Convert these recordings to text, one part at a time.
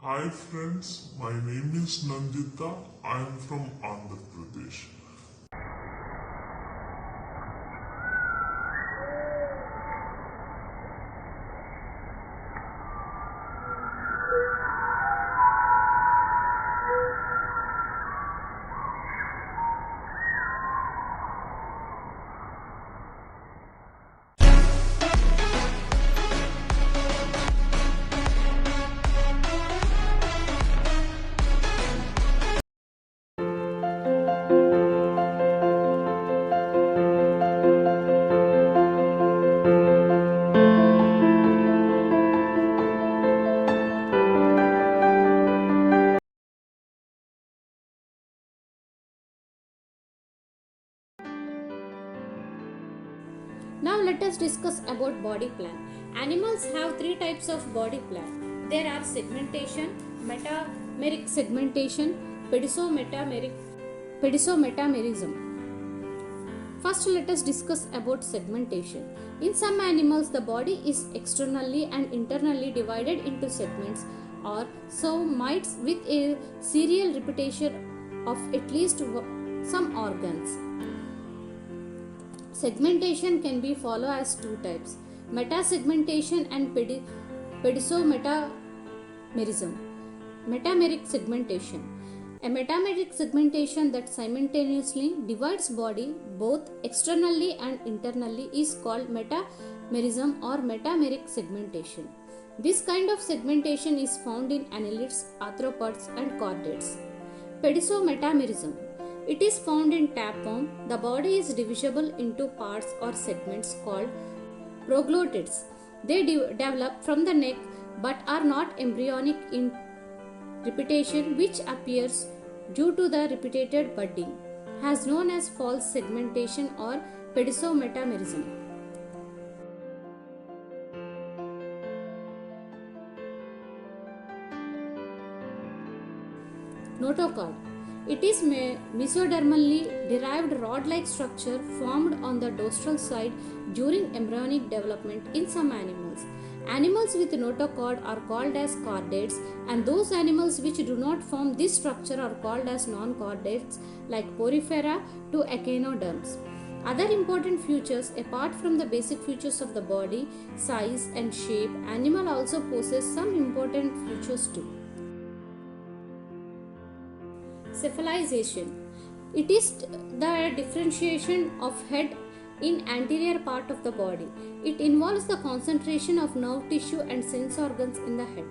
Hi friends, my name is Nandita. I am from Andhra Pradesh. Now let us discuss about body plan. Animals have three types of body plan. There are segmentation, metameric segmentation, pedicometamerism. First, let us discuss about segmentation. In some animals, the body is externally and internally divided into segments or somites with a serial repetition of at least some organs. Segmentation can be followed as two types: meta-segmentation and pedicometamerism. Metameric segmentation. A metameric segmentation that simultaneously divides body both externally and internally is called metamerism or metameric segmentation. This kind of segmentation is found in annelids, arthropods and chordates. Pedicometamerism. It is found in tapeworm. The body is divisible into parts or segments called proglottids. They develop from the neck but are not embryonic in repetition, which appears due to the repeated budding, as known as false segmentation or pedicometamerism. Notochord. It is mesodermally derived rod-like structure formed on the dorsal side during embryonic development in some animals. Animals with notochord are called as chordates, and those animals which do not form this structure are called as non-chordates, like Porifera to echinoderms. Other important features apart from the basic features of the body, size and shape, animal also possess some important features too. Cephalization. It is the differentiation of head in anterior part of the body. It involves the concentration of nerve tissue and sense organs in the head.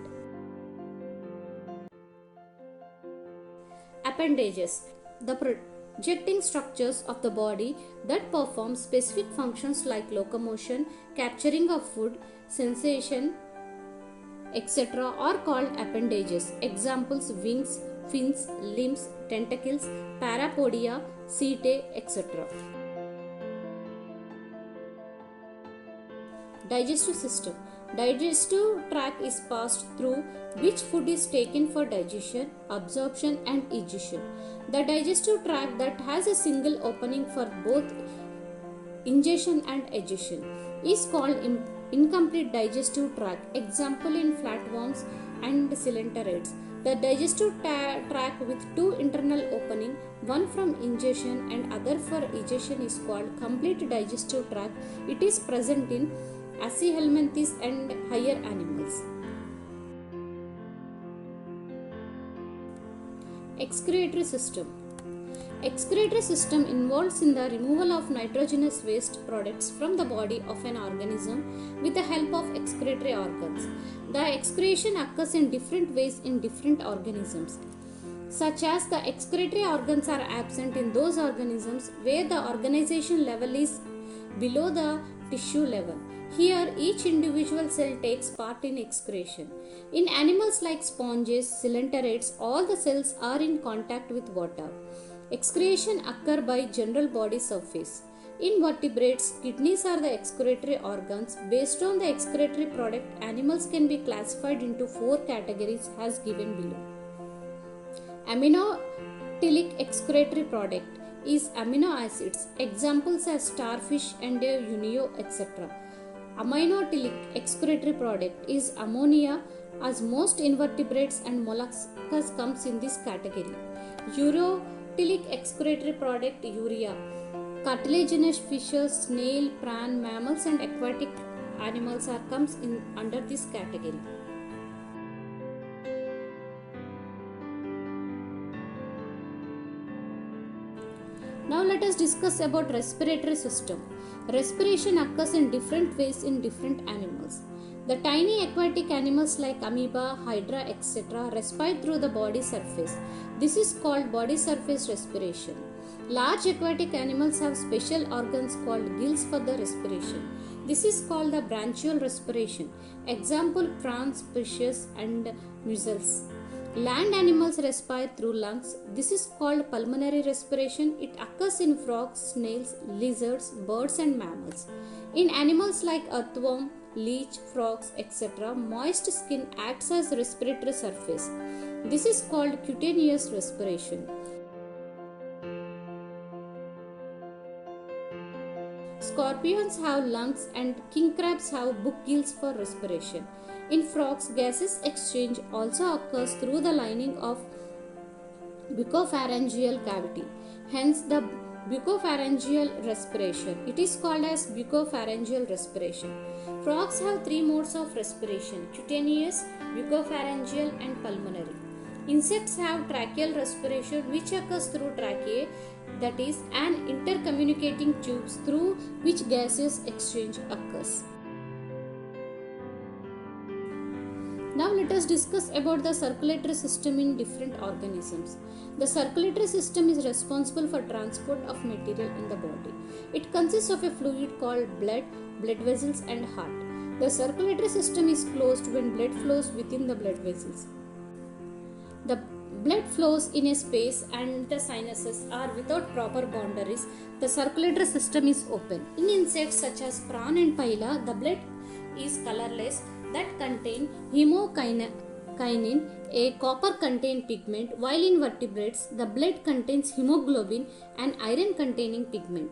Appendages. The projecting structures of the body that perform specific functions like locomotion, capturing of food, sensation, etc. are called appendages. Examples: wings, fins, limbs, tentacles, parapodia, setae, etc. Digestive system. Digestive tract is passed through which food is taken for digestion, absorption and egestion. The digestive tract that has a single opening for both ingestion and egestion is called incomplete digestive tract. Example in flatworms and coelenterids. The digestive tract with two internal opening, one from ingestion and other for egestion, is called complete digestive tract. It is present in Aeschyhelminthes and higher animals. Excretory system. Excretory system involves in the removal of nitrogenous waste products from the body of an organism with the help of excretory organs. The excretion occurs in different ways in different organisms, such as the excretory organs are absent in those organisms where the organization level is below the tissue level. Here, each individual cell takes part in excretion. In animals like sponges, coelenterids, all the cells are in contact with water. Excretion occurs by general body surface. In vertebrates, kidneys are the excretory organs. Based on the excretory product, animals can be classified into four categories as given below. Aminotylic excretory product is amino acids. Examples as starfish and unio, etc. Aminotylic excretory product is ammonia, as most invertebrates and molluscs comes in this category. Urotilic excretory product urea. Cartilaginous fishes, snail, prawn, mammals and aquatic animals are comes in under this category. Now let us discuss about respiratory system. Respiration occurs in different ways in different animals. The tiny aquatic animals like amoeba, hydra, etc. respire through the body surface. This is called body surface respiration. Large aquatic animals have special organs called gills for the respiration. This is called the branchial respiration. Example prawns, fishes and mussels. Land animals respire through lungs. This is called pulmonary respiration. It occurs in frogs, snails, lizards, birds and mammals. In animals like earthworm, leech, frogs, etc., moist skin acts as respiratory surface. This is called cutaneous respiration. Scorpions have lungs and king crabs have book gills for respiration. In frogs, gaseous exchange also occurs through the lining of buccopharyngeal cavity. Hence the buccopharyngeal respiration. It is called as buccopharyngeal respiration. Frogs have three modes of respiration: cutaneous, buccopharyngeal and pulmonary. Insects have tracheal respiration which occurs through tracheae, that is an intercommunicating tubes through which gaseous exchange occurs. Now let us discuss about the circulatory system in different organisms. The circulatory system is responsible for transport of material in the body. It consists of a fluid called blood, blood vessels and heart. The circulatory system is closed when blood flows within the blood vessels. The blood flows in a space and the sinuses are without proper boundaries. The circulatory system is open. In insects such as prawn and paella, the blood is colorless that contain hemokinin, a copper-containing pigment, while in vertebrates, the blood contains hemoglobin, an iron-containing pigment.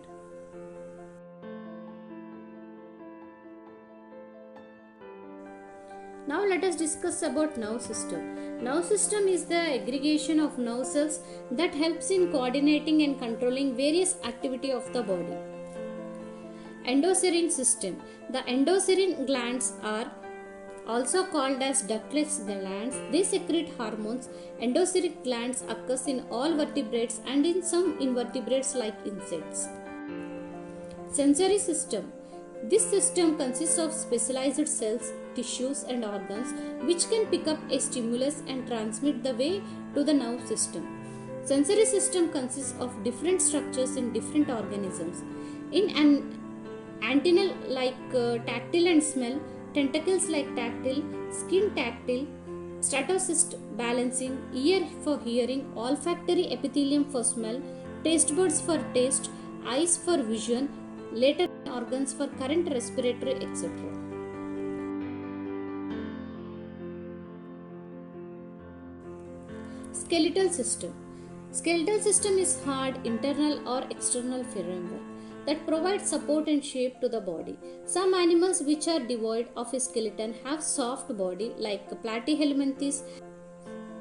Now let us discuss about nerve system. Nerve system is the aggregation of nerve cells that helps in coordinating and controlling various activity of the body. Endocrine system. The endocrine glands are also called as ductless glands. They secrete hormones. Endocrine glands occurs in all vertebrates and in some invertebrates like insects. Sensory system. This system consists of specialized cells, tissues and organs which can pick up a stimulus and transmit the way to the nerve system. Sensory system consists of different structures in different organisms. In an antennal like tactile and smell, tentacles like tactile, skin tactile, stratocyst balancing, ear for hearing, olfactory epithelium for smell, taste buds for taste, eyes for vision, later organs for current, respiratory, etc. Skeletal system. Skeletal system is hard internal or external framework that provides support and shape to the body. Some animals which are devoid of a skeleton have soft body like Platyhelminthes,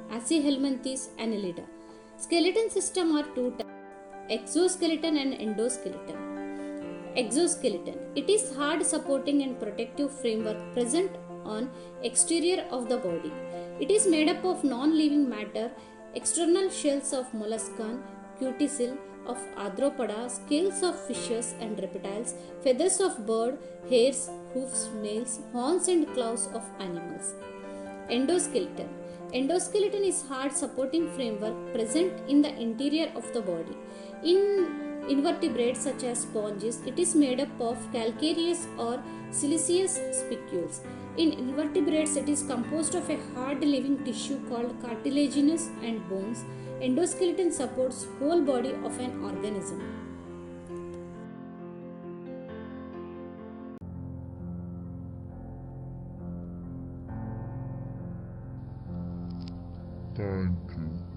Achyhelminthes, Annelida. Skeleton system are two types: exoskeleton and endoskeleton. Exoskeleton. It is hard supporting and protective framework present on exterior of the body. It is made up of non-living matter, external shells of molluscan, cuticle of arthropoda, scales of fishes and reptiles, feathers of bird, hairs, hoofs, nails, horns and claws of animals. Endoskeleton. Endoskeleton is hard supporting framework present in the interior of the body. In invertebrates such as sponges, it is made up of calcareous or siliceous spicules. In invertebrates, it is composed of a hard living tissue called cartilaginous and bones. Endoskeleton supports whole body of an organism. Thank you.